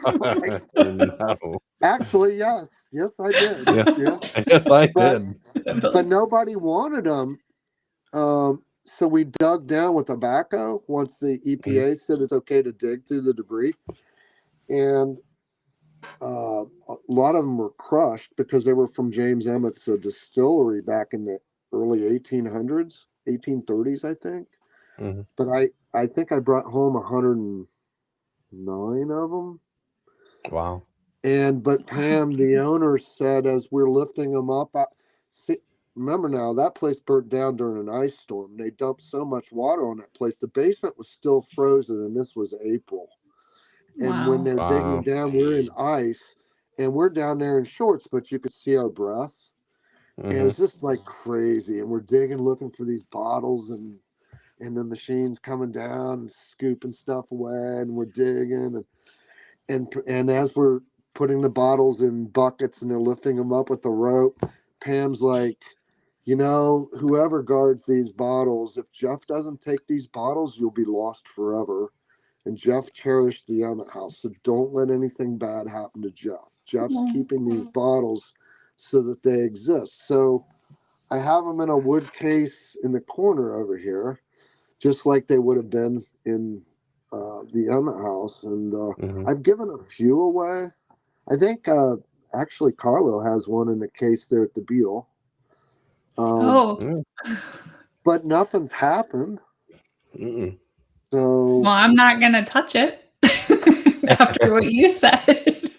Actually, yes. Yes, I did. Yeah. Yes, I did. But nobody wanted them. So we dug down with a backhoe once the EPA said it's okay to dig through the debris. And a lot of them were crushed because they were from James Emmett's distillery back in the early 1800s, 1830s, I think. Mm-hmm. But I think I brought home 109 of them. Wow. But Pam, the owner, said as we're lifting them up, remember now, that place burnt down during an ice storm. They dumped so much water on that place. The basement was still frozen, and this was April. And when they're digging down, we're in ice, and we're down there in shorts, but you could see our breath. And it's just like crazy. And we're digging, looking for these bottles, and the machine's coming down and scooping stuff away, and we're digging. And as we're putting the bottles in buckets and they're lifting them up with the rope, Pam's like, whoever guards these bottles, if Jeff doesn't take these bottles, you'll be lost forever. And Jeff cherished the Emmett House, so don't let anything bad happen to Jeff. Jeff's keeping these bottles so that they exist. So I have them in a wood case in the corner over here, just like they would have been in the Emmett house. And I've given a few away. I think actually Carlo has one in the case there at the Beale. But nothing's happened. So, well, I'm not going to touch it after what you said.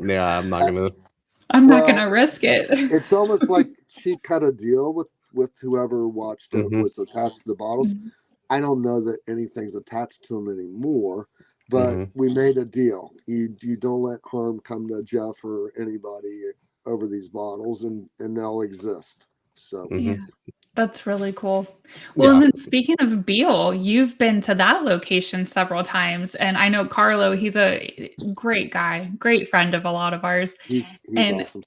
Yeah, I'm not going to. I'm not going to risk it. It's almost like she cut a deal with whoever watched it was attached to the bottles. I don't know that anything's attached to them anymore, but we made a deal. You don't let harm come to Jeff or anybody over these bottles, and they'll exist. So yeah, that's really cool. Well, and then speaking of Beale, you've been to that location several times, and I know Carlo, he's a great guy, great friend of a lot of ours. He's awesome.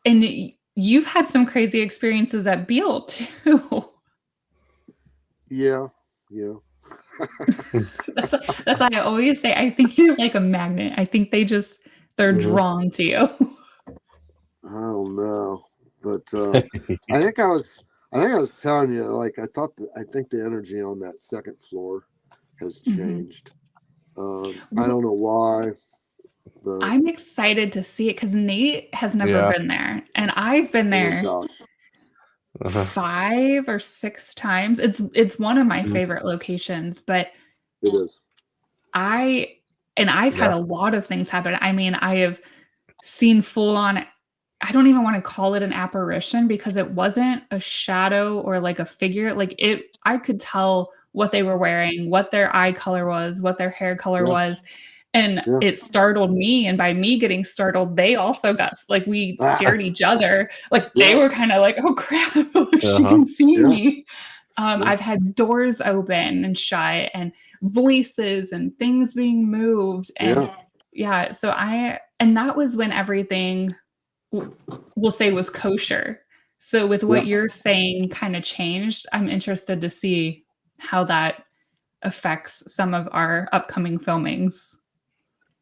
And you've had some crazy experiences at Beale too. Yeah. That's why I always say I think you're like a magnet. I think they're drawn to you. I don't know, but I think I was telling you, like, I think the energy on that second floor has changed. I don't know why. But I'm excited to see it because Nate has never been there, and I've been there 5 or 6 times. It's one of my favorite locations, but it is. I've had a lot of things happen. I mean, I have seen full on. I don't even want to call it an apparition because it wasn't a shadow or like a figure. Like I could tell what they were wearing, what their eye color was, what their hair color was. And it startled me. And by me getting startled, they also got, like, we scared each other. Like, they were kind of like, oh, crap, she can see me. I've had doors open and shut and voices and things being moved. And so and that was when everything, we'll say, was kosher. So with what you're saying kind of changed, I'm interested to see how that affects some of our upcoming filmings.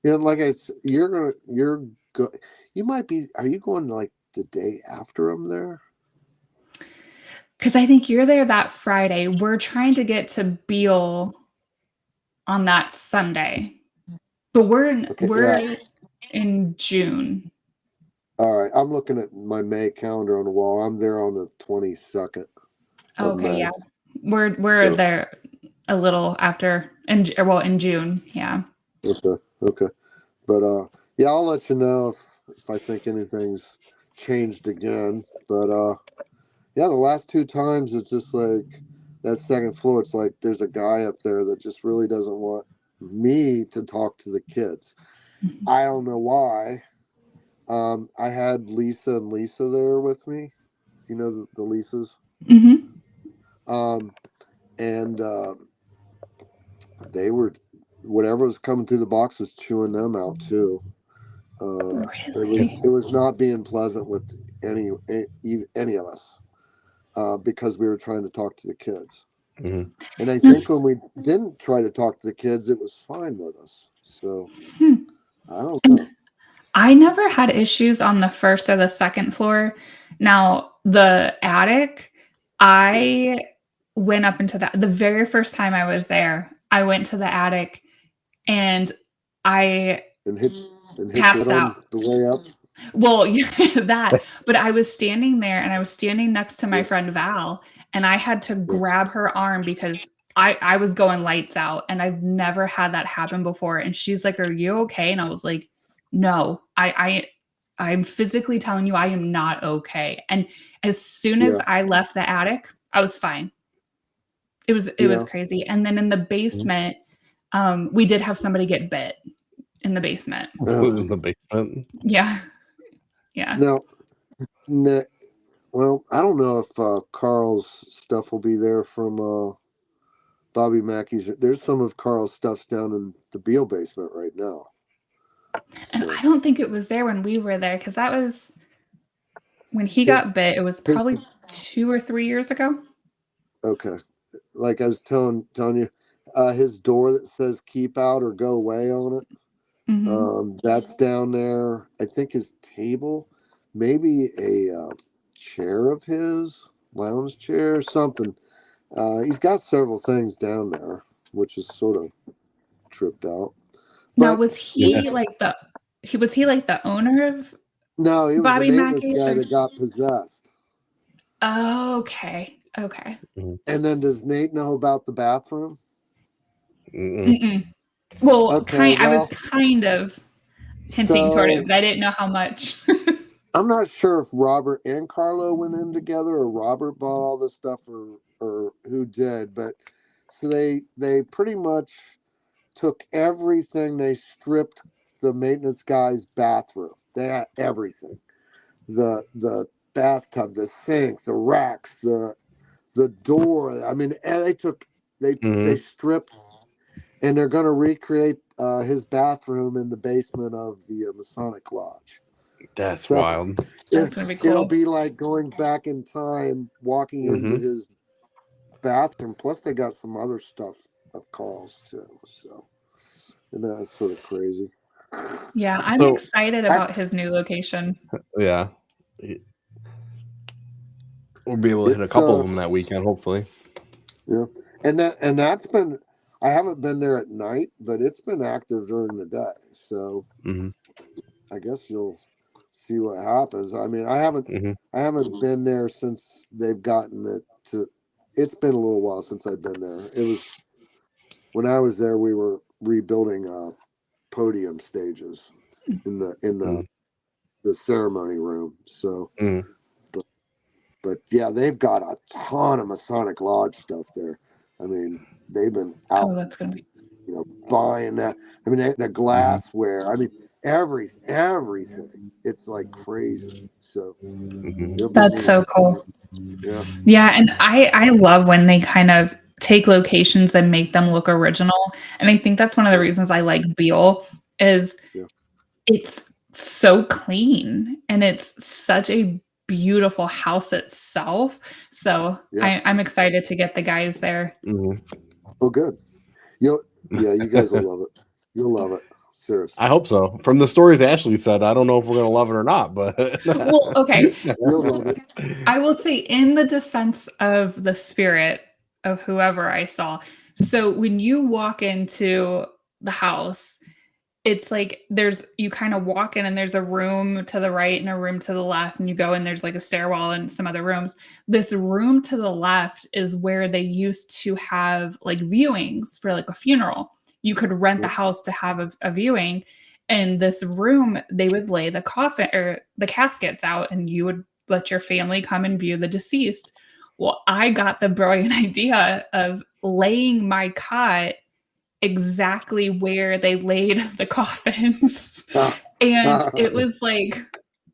Yeah, like I said, you might be. Are you going like the day after I'm there? Because I think you're there that Friday. We're trying to get to Beale on that Sunday, but we're in June. All right, I'm looking at my May calendar on the wall. I'm there on the 22nd. Okay, yeah, we're there a little after, in June, yeah. Okay, but I'll let you know if I think anything's changed again. But the last 2 times it's just like that second floor. It's like there's a guy up there that just really doesn't want me to talk to the kids. I don't know why. I had Lisa and Lisa there with me. You know the Lisas? And they were, whatever was coming through the box was chewing them out too. Really? It was not being pleasant with any of us because we were trying to talk to the kids. And I think when we didn't try to talk to the kids, it was fine with us. So I don't know. I never had issues on the first or the second floor. Now, the attic, I went up into the very first time I was there. I went to the attic and I passed out the way up. Well, that, but I was standing there and I was standing next to my friend Val, and I had to grab her arm because I was going lights out, and I've never had that happen before. And she's like, "Are you okay?" And I was like, "No, I'm physically telling you I am not okay." And as soon as I left the attic, I was fine. It was crazy. And then in the basement, we did have somebody get bit in the basement. In the basement? Yeah. Yeah. Now, well, I don't know if Carl's stuff will be there from Bobby Mackey's. There's some of Carl's stuffs down in the Beale basement right now. And I don't think it was there when we were there, because that was when he got bit. It was probably 2 or 3 years ago. Okay. Like I was telling you, his door that says keep out or go away on it. That's down there. I think his table, maybe a chair of his, lounge chair or something. He's got several things down there, which is sort of tripped out. Now, But was he like the owner of no, he was the Bobby maintenance Mackey's? guy that got possessed. Oh, okay. And then does Nate know about the bathroom? Mm-mm. Well, Okay, I was kind of hinting toward it, but I didn't know how much. I'm not sure if Robert and Carlo went in together, or Robert bought all this stuff, or who did. But so they pretty much took everything. They stripped the maintenance guy's bathroom. They had everything: the bathtub, the sink, the racks, the door. I mean, they stripped, and they're going to recreate his bathroom in the basement of the Masonic Lodge. That's wild. That's gonna be cool. It'll be like going back in time, walking into his bathroom. Plus, they got some other stuff of Carl's too. So, and that's sort of crazy. Yeah, I'm excited about his new location. Yeah, we'll be able to hit a couple of them that weekend, hopefully. Yeah, and that's been. I haven't been there at night, but it's been active during the day. So, I guess you'll see what happens. I mean, I haven't been there since they've gotten it to. It's been a little while since I've been there. It was when I was there. We were rebuilding podium stages in the ceremony room. So, but yeah, they've got a ton of Masonic Lodge stuff there. I mean, they've been out. Oh, that's gonna be. Buying that. I mean, the glassware. I mean, everything. It's like crazy. So That's so cool. Yeah, and I love when they kind of take locations and make them look original. And I think that's one of the reasons I like Beale is it's so clean and it's such a beautiful house itself. So I'm excited to get the guys there. Oh, good. You guys will love it. You'll love it. Seriously. I hope so. From the stories Ashley said, I don't know if we're going to love it or not, but well, okay. You'll love it. I will say in the defense of the spirit of whoever I saw. So when you walk into the house, it's like you kind of walk in and there's a room to the right and a room to the left, and you go and there's like a stairwell and some other rooms. This room to the left is where they used to have like viewings for like a funeral. You could rent the house to have a viewing. And this room, they would lay the coffin or the caskets out, and you would let your family come and view the deceased. Well, I got the brilliant idea of laying my cot exactly where they laid the coffins. And it was like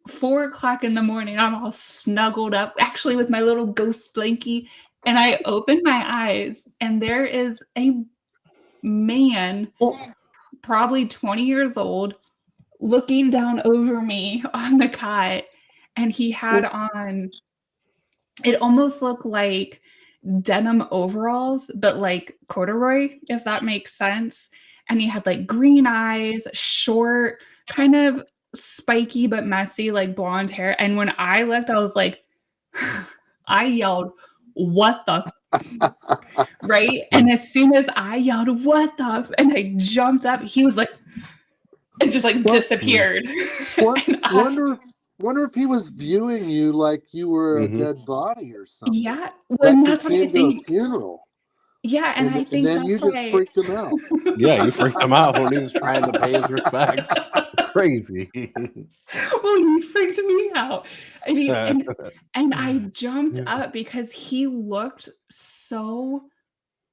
4:00 in the morning. I'm all snuggled up, actually with my little ghost blankie. And I opened my eyes, and there is a man, probably 20 years old, looking down over me on the cot. And he had on, it almost looked like denim overalls, but like corduroy, if that makes sense. And he had like green eyes, short, kind of spiky but messy, like blonde hair. And when I looked, I was like, I yelled, "What the?" Right? And as soon as I yelled, "What the?" And I jumped up, he was like, it just like disappeared. Wonder if he was viewing you like you were a dead body or something. Yeah, well, like that's what I think. A funeral. Yeah, and I think then that's you just freaked him out. Yeah, you freaked him out when he was trying to pay his respect. Crazy. Well, he freaked me out. I mean, and I jumped up because he looked so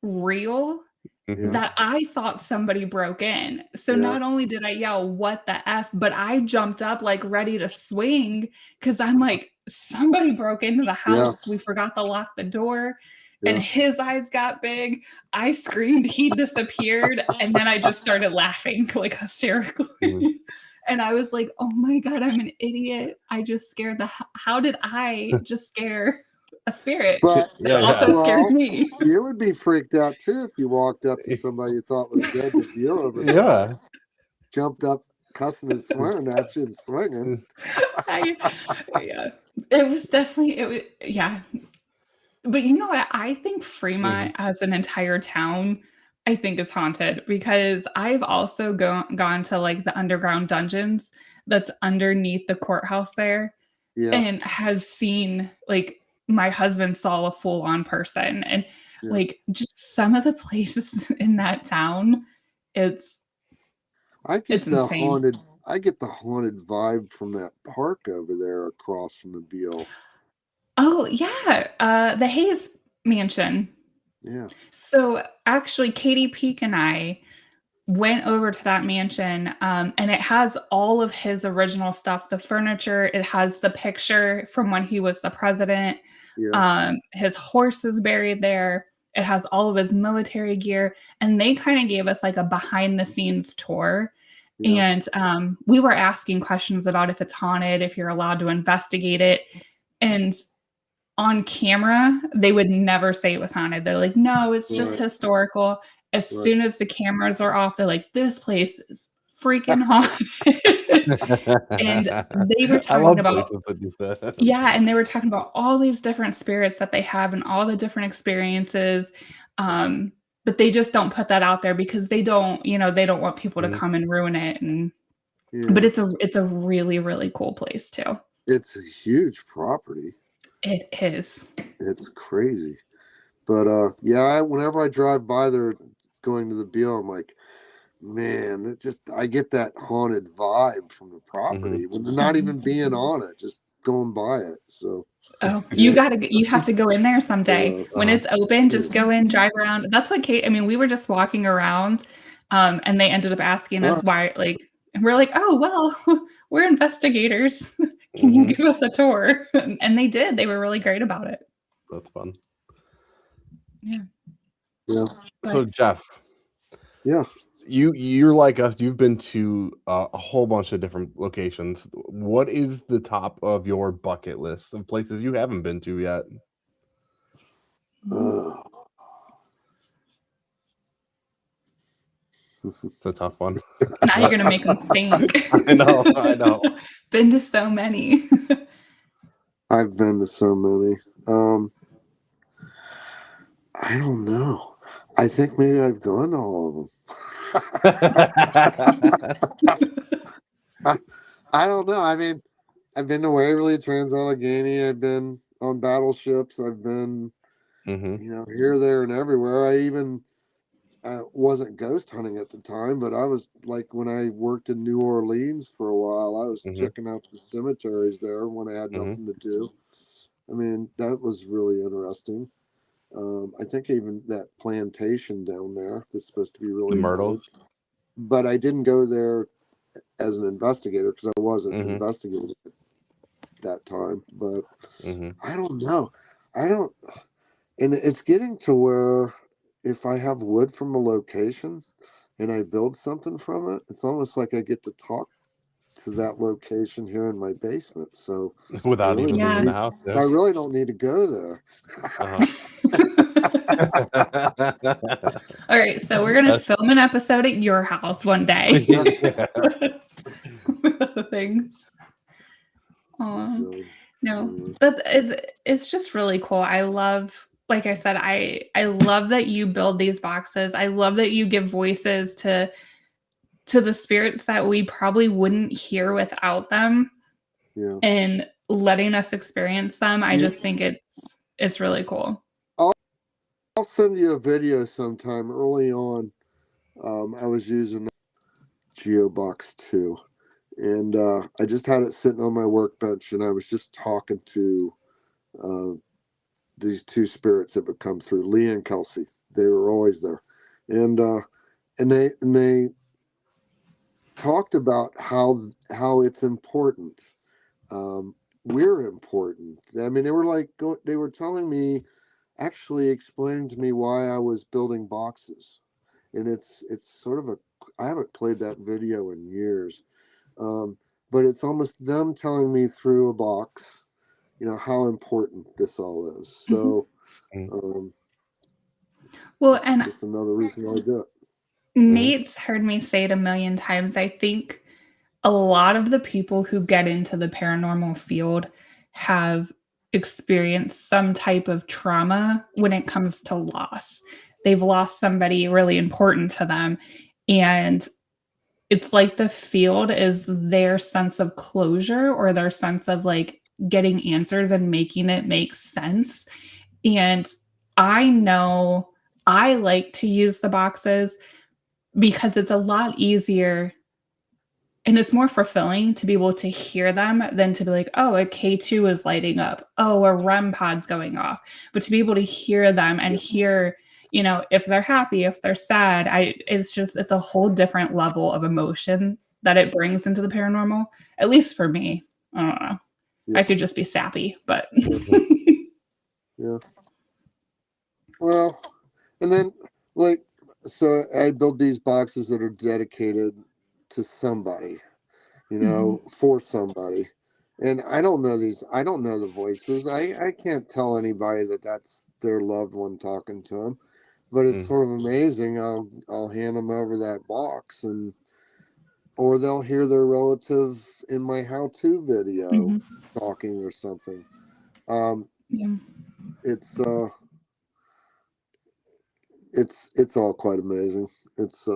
real that I thought somebody broke in. So not only did I yell, "What the F?" but I jumped up like ready to swing because I'm like, somebody broke into the house. We forgot to lock the door. And his eyes got big. I screamed, he disappeared. And then I just started laughing like hysterically. And I was like, oh my God, I'm an idiot. I just scared how did I just scare a spirit that also scared me? You would be freaked out too if you walked up to somebody you thought was dead with you over there. Yeah. Jumped up, cussing and swearing at you and swinging. It was definitely, But you know what? I think Fremont as an entire town, I think is haunted because I've also gone to like the underground dungeons that's underneath the courthouse there Yeah, and have seen like my husband saw a full on person and yeah. like just some of the places in that town, it's I it's get the insane. haunted. I get the haunted vibe from that park over there across from the Beale. Oh yeah, the Hayes Mansion. Yeah, So actually, Katie Peak and I went over to that mansion, and it has all of his original stuff, the furniture, it has the picture from when he was the president, yeah, his horse is buried there, it has all of his military gear, and they kinda gave us, like, a behind the scenes tour, yeah. and, we were asking questions about if it's haunted, if you're allowed to investigate it, and on camera, they would never say it was haunted. They're like, "No, it's just Right, historical." As right. soon as the cameras are off, they're like, "This place is freaking haunted." And they were I talking love about places that do that. yeah, and they were talking about all these different spirits that they have and all the different experiences, um, but they just don't put that out there because they don't, they don't want people to Mhm. come and ruin it, and but Yeah, it's a really, really cool place too. it's a huge property. It is. It's crazy. But yeah, whenever I drive by there going to the Beale, I'm like, man, I get that haunted vibe from the property when they're not Mhm. even being on it, just going by it. So Oh, yeah, you have to go in there someday. When Uh-huh. it's open, just yeah. go in, drive around. That's what Kate I mean, we were just walking around, and they ended up asking All us right. why, like and we're like, "Oh, well, we're investigators. Can you Mhm. give us a tour?" And they did. They were really great about it. That's fun. Yeah, Yeah, So but Jeff, yeah. you're like us. You've been to a whole bunch of different locations. What is the top of your bucket list of places you haven't been to yet? Uh, It's a tough one. now you're gonna make them think. I know. I know. Been to so many. I've been to so many. I don't know. I think maybe I've gone to all of them. I don't know. I mean, I've been to Waverly, Trans-Allegheny. I've been on battleships. I've been, Mhm. here, there, and everywhere. I even wasn't ghost hunting at the time, but I was like when I worked in New Orleans for a while. I was Mhm. checking out the cemeteries there when I had Mhm. nothing to do. I mean, that was really interesting. I think even that plantation down there that's supposed to be The really haunted, Myrtles. but I didn't go there as an investigator because I wasn't Mhm. investigating at that time. But Mhm. I don't know. I don't, and it's getting to where if I have wood from a location and I build something from it, it's almost like I get to talk to that location here in my basement. So I Without really even don't leaving Yeah. the need. house. I Yeah. really don't need to go there. Uh-huh. All right, so we're gonna film an episode at your house one day. Yeah. Things. So No, anyway. it's just really cool. I love like I said, I love that you build these boxes. I love that you give voices to the spirits that we probably wouldn't hear without them Yeah. and letting us experience them. I just think it's really cool. I'll send you a video sometime. Early on, I was using GeoBox 2, and I just had it sitting on my workbench, and I was just talking to uh, these two spirits that would come through, Lee and Kelsey. They were always there, and they talked about how it's important. We're important. I mean, they were like they were telling me, actually explaining to me why I was building boxes, and it's sort of a. I haven't played that video in years, um, but it's almost them telling me through a box, how important this all is. Mhm. So Mhm. um, Well, it's and just another reason why I do it. Mhm. Nate's heard me say it a million times. I think a lot of the people who get into the paranormal field have experienced some type of trauma when it comes to loss. They've lost somebody really important to them. And it's like the field is their sense of closure or their sense of like getting answers and making it make sense. And I know I like to use the boxes because it's a lot easier and it's more fulfilling to be able to hear them than to be like, oh, a K2 is lighting up. Oh, a REM pod's going off. But to be able to hear them and hear, you know, if they're happy, if they're sad, it's a whole different level of emotion that it brings into the paranormal. At least for me. I don't know. I could just be sappy, but yeah. Well, and then like, so I build these boxes that are dedicated to somebody, you know, for somebody. And I don't know the voices. I can't tell anybody that that's their loved one talking to them, but it's sort of amazing. I'll hand them over that box or they'll hear their relative in my how-to video talking or something. It's all quite amazing. It's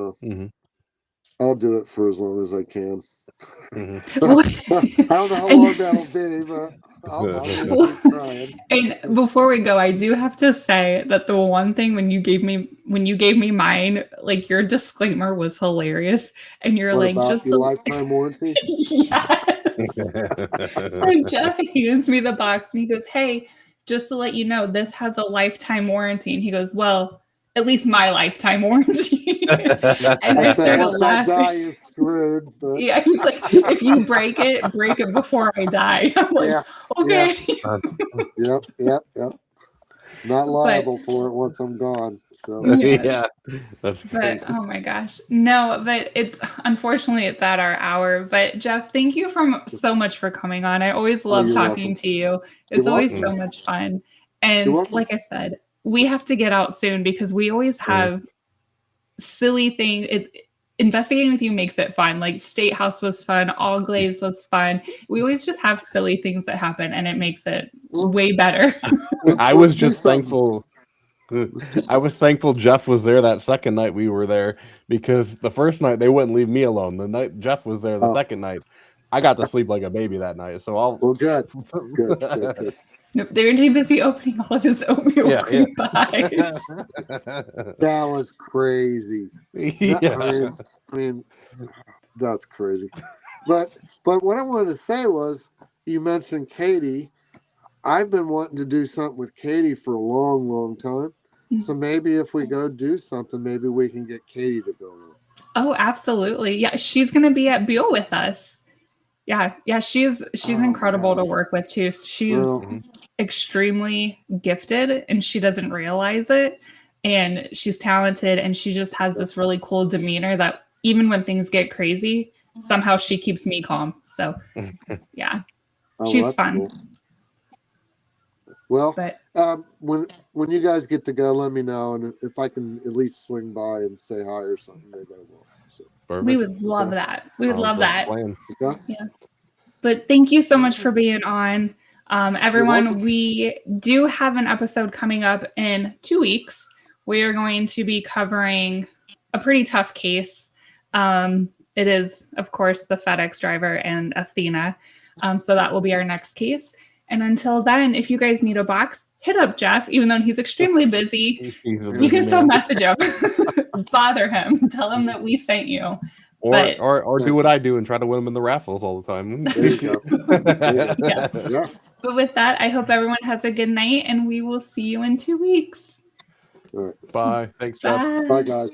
I'll do it for as long as I can. I don't know how long that'll be, but I'll keep trying. And before we go, I do have to say that the one thing when you gave me mine, like your disclaimer was hilarious, and you're what, like, about just your lifetime warranty. Yes. So Jeff hands me the box and he goes, "Hey, just to let you know, this has a lifetime warranty." And he goes, "Well, at least my lifetime warranty." And I started laughing. Die, you're screwed, but... Yeah, he's like, "If you break it before I die." I'm like, okay. Yep. Not liable for it once I'm gone. So yeah, that's great. But oh my gosh, no, but unfortunately it's at our hour. But Jeff, thank you so much for coming on. I always love talking to you. It's always so much fun. And like I said, we have to get out soon because we always have silly things. Investigating with you makes it fun. Like State House was fun. All Glaze was fun. We always just have silly things that happen and it makes it way better. I was just thankful. I was thankful Jeff was there that second night we were there, because the first night they wouldn't leave me alone. The night Jeff was there, the second night, I got to sleep like a baby that night. So good. Nope, they were too busy opening all of his oatmeal cream pies. That was crazy. I mean, that's crazy. But what I wanted to say was, you mentioned Katie. I've been wanting to do something with Katie for a long, long time. So maybe if we go do something, maybe we can get Katie to go. Oh, absolutely. Yeah, she's going to be at Buell with us. Yeah, she's incredible to work with too. She's extremely gifted and she doesn't realize it. And she's talented and she just has this really cool demeanor that even when things get crazy, somehow she keeps me calm. So yeah, she's fun. Cool. Well, when you guys get to go, let me know, and if I can at least swing by and say hi or something, maybe I will. So. We would love that. We would love that. Yeah. But thank you so much for being on. Everyone, we do have an episode coming up in 2 weeks. We are going to be covering a pretty tough case. It is, of course, the FedEx driver and Athena. So that will be our next case. And until then, if you guys need a box, hit up Jeff, even though he's extremely busy. You can still message him. Bother him. Tell him that we sent you. Or do what I do and try to win them in the raffles all the time. Yeah. But with that, I hope everyone has a good night, and we will see you in 2 weeks. All right. Bye. Thanks, Jeff. Bye, guys.